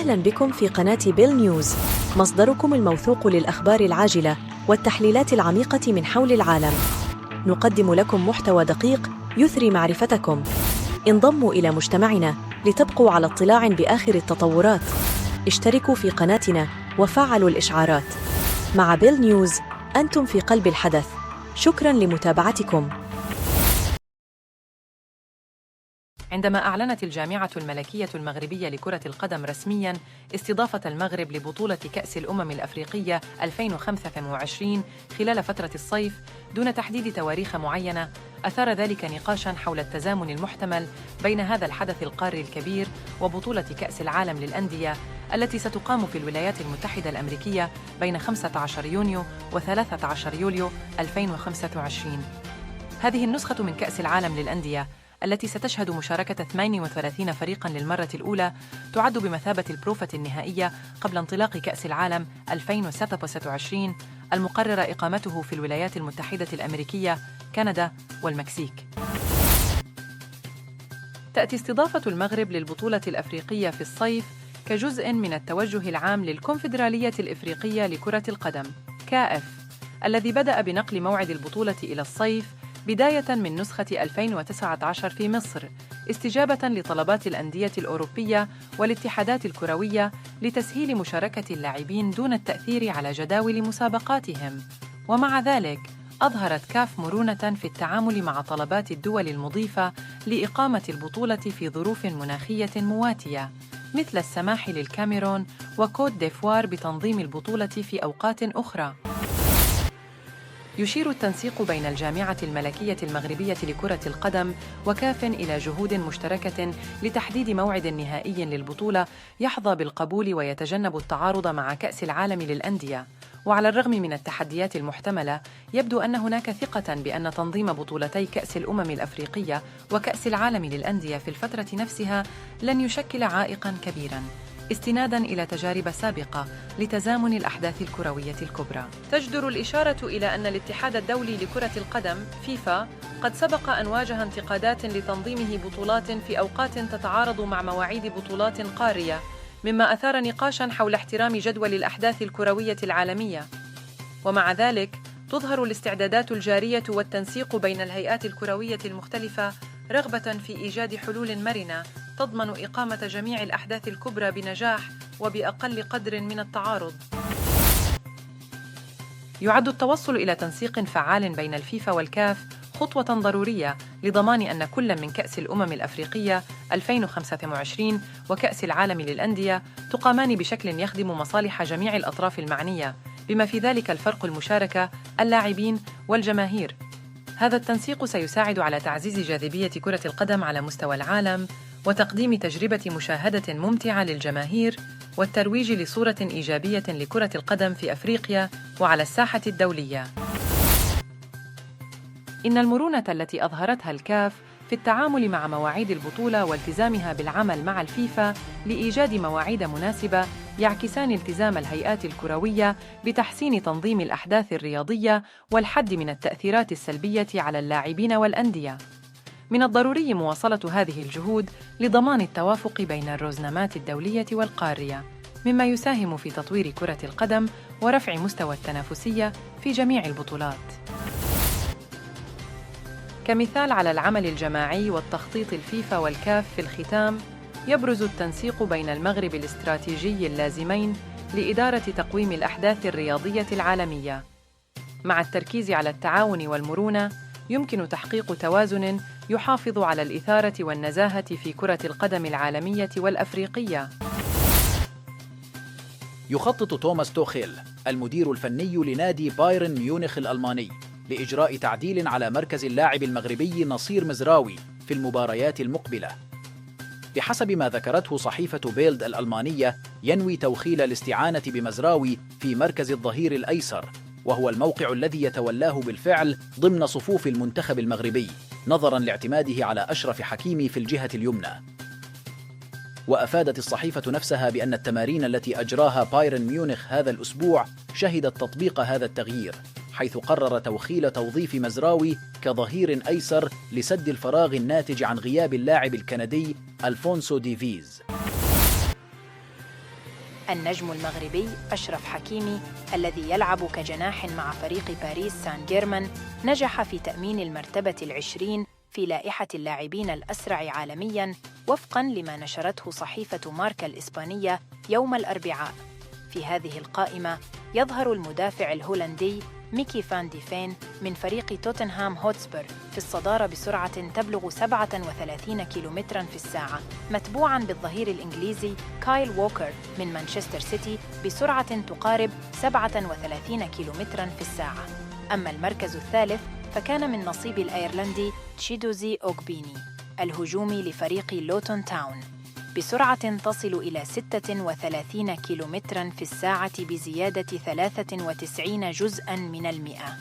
أهلاً بكم في قناة بيل نيوز، مصدركم الموثوق للأخبار العاجلة والتحليلات العميقة من حول العالم. نقدم لكم محتوى دقيق يثري معرفتكم. انضموا إلى مجتمعنا لتبقوا على اطلاع بآخر التطورات. اشتركوا في قناتنا وفعلوا الإشعارات. مع بيل نيوز أنتم في قلب الحدث. شكراً لمتابعتكم. عندما أعلنت الجامعة الملكية المغربية لكرة القدم رسمياً استضافة المغرب لبطولة كأس الأمم الأفريقية 2025 خلال فترة الصيف دون تحديد تواريخ معينة، أثار ذلك نقاشاً حول التزامن المحتمل بين هذا الحدث القاري الكبير وبطولة كأس العالم للأندية التي ستقام في الولايات المتحدة الأمريكية بين 15 يونيو و13 يوليو 2025. هذه النسخة من كأس العالم للأندية التي ستشهد مشاركة 38 فريقاً للمرة الأولى تعد بمثابة البروفة النهائية قبل انطلاق كأس العالم 2026 المقرر إقامته في الولايات المتحدة الأمريكية، كندا والمكسيك. تأتي استضافة المغرب للبطولة الأفريقية في الصيف كجزء من التوجه العام للكونفدرالية الإفريقية لكرة القدم (CAF) الذي بدأ بنقل موعد البطولة إلى الصيف بداية من نسخة 2019 في مصر، استجابة لطلبات الأندية الأوروبية والاتحادات الكروية لتسهيل مشاركة اللاعبين دون التأثير على جداول مسابقاتهم. ومع ذلك أظهرت كاف مرونة في التعامل مع طلبات الدول المضيفة لإقامة البطولة في ظروف مناخية مواتية، مثل السماح للكاميرون وكوت ديفوار بتنظيم البطولة في أوقات أخرى. يشير التنسيق بين الجامعة الملكية المغربية لكرة القدم وكاف إلى جهود مشتركة لتحديد موعد نهائي للبطولة يحظى بالقبول ويتجنب التعارض مع كأس العالم للأندية. وعلى الرغم من التحديات المحتملة، يبدو أن هناك ثقة بأن تنظيم بطولتي كأس الأمم الأفريقية وكأس العالم للأندية في الفترة نفسها لن يشكل عائقاً كبيراً، استناداً إلى تجارب سابقة لتزامن الأحداث الكروية الكبرى. تجدر الإشارة إلى أن الاتحاد الدولي لكرة القدم فيفا قد سبق أن واجه انتقادات لتنظيمه بطولات في أوقات تتعارض مع مواعيد بطولات قارية، مما أثار نقاشاً حول احترام جدول الأحداث الكروية العالمية. ومع ذلك تظهر الاستعدادات الجارية والتنسيق بين الهيئات الكروية المختلفة رغبة في إيجاد حلول مرنة تضمن إقامة جميع الأحداث الكبرى بنجاح وبأقل قدر من التعارض. يعد التوصل إلى تنسيق فعال بين الفيفا والكاف خطوة ضرورية لضمان أن كل من كأس الأمم الأفريقية 2025 وكأس العالم للأندية تقامان بشكل يخدم مصالح جميع الأطراف المعنية، بما في ذلك الفرق المشاركة، اللاعبين والجماهير. هذا التنسيق سيساعد على تعزيز جاذبية كرة القدم على مستوى العالم وتقديم تجربة مشاهدة ممتعة للجماهير والترويج لصورة إيجابية لكرة القدم في أفريقيا وعلى الساحة الدولية. إن المرونة التي أظهرتها الكاف في التعامل مع مواعيد البطولة والتزامها بالعمل مع الفيفا لإيجاد مواعيد مناسبة يعكسان التزام الهيئات الكروية بتحسين تنظيم الأحداث الرياضية والحد من التأثيرات السلبية على اللاعبين والأندية. من الضروري مواصلة هذه الجهود لضمان التوافق بين الرزنامات الدولية والقارية، مما يساهم في تطوير كرة القدم ورفع مستوى التنافسية في جميع البطولات. كمثال على العمل الجماعي والتخطيط الفيفا والكاف في الختام، يبرز التنسيق بين المغرب الاستراتيجي اللازمين لإدارة تقويم الأحداث الرياضية العالمية. مع التركيز على التعاون والمرونة، يمكن تحقيق توازن يحافظ على الإثارة والنزاهة في كرة القدم العالمية والأفريقية. يخطط توماس توخيل المدير الفني لنادي بايرن ميونخ الألماني لإجراء تعديل على مركز اللاعب المغربي نصير مزراوي في المباريات المقبلة. بحسب ما ذكرته صحيفة بيلد الألمانية، ينوي توخيل الاستعانة بمزراوي في مركز الظهير الأيسر، وهو الموقع الذي يتولاه بالفعل ضمن صفوف المنتخب المغربي، نظراً لاعتماده على أشرف حكيمي في الجهة اليمنى. وأفادت الصحيفة نفسها بأن التمارين التي أجراها بايرن ميونخ هذا الأسبوع شهدت تطبيق هذا التغيير، حيث قرر توخيل توظيف مزراوي كظهير أيسر لسد الفراغ الناتج عن غياب اللاعب الكندي ألفونسو ديفيز. النجم المغربي أشرف حكيمي الذي يلعب كجناح مع فريق باريس سان جيرمان نجح في تأمين المرتبة 20 في لائحة اللاعبين الأسرع عالمياً وفقاً لما نشرته صحيفة ماركا الإسبانية يوم الأربعاء. في هذه القائمة يظهر المدافع الهولندي ميكي فان دي فين من فريق توتنهام هوتسبر في الصدارة بسرعة تبلغ 37 كيلومتراً في الساعة، متبوعاً بالظهير الإنجليزي كايل ووكر من مانشستر سيتي بسرعة تقارب 37 كيلومتراً في الساعة. أما المركز الثالث فكان من نصيب الأيرلندي تشيدوزي أوغبيني الهجومي لفريق لوتون تاون بسرعة تصل إلى 36 كيلومتراً في الساعة بزيادة 93 جزءاً من المئة.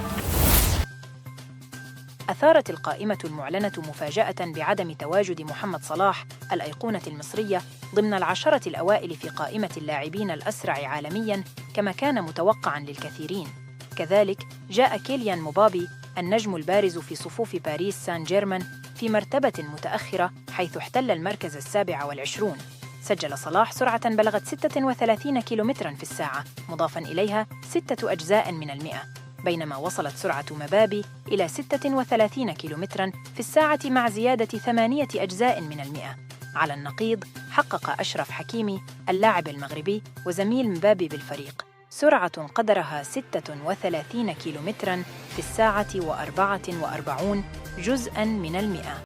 أثارت القائمة المعلنة مفاجأة بعدم تواجد محمد صلاح الأيقونة المصرية ضمن العشرة الأوائل في قائمة اللاعبين الأسرع عالمياً كما كان متوقعاً للكثيرين. كذلك جاء كيليان مبابي النجم البارز في صفوف باريس سان جيرمان في مرتبة متأخرة حيث احتل المركز 27. سجل صلاح سرعة بلغت 36 كيلومتراً في الساعة مضافاً إليها 6 أجزاء من المئة، بينما وصلت سرعة مبابي إلى 36 كيلومتراً في الساعة مع زيادة 8 أجزاء من المئة. على النقيض حقق أشرف حكيمي اللاعب المغربي وزميل مبابي بالفريق سرعة قدرها 36 كيلومتراً في الساعة و44 جزءاً من المئة.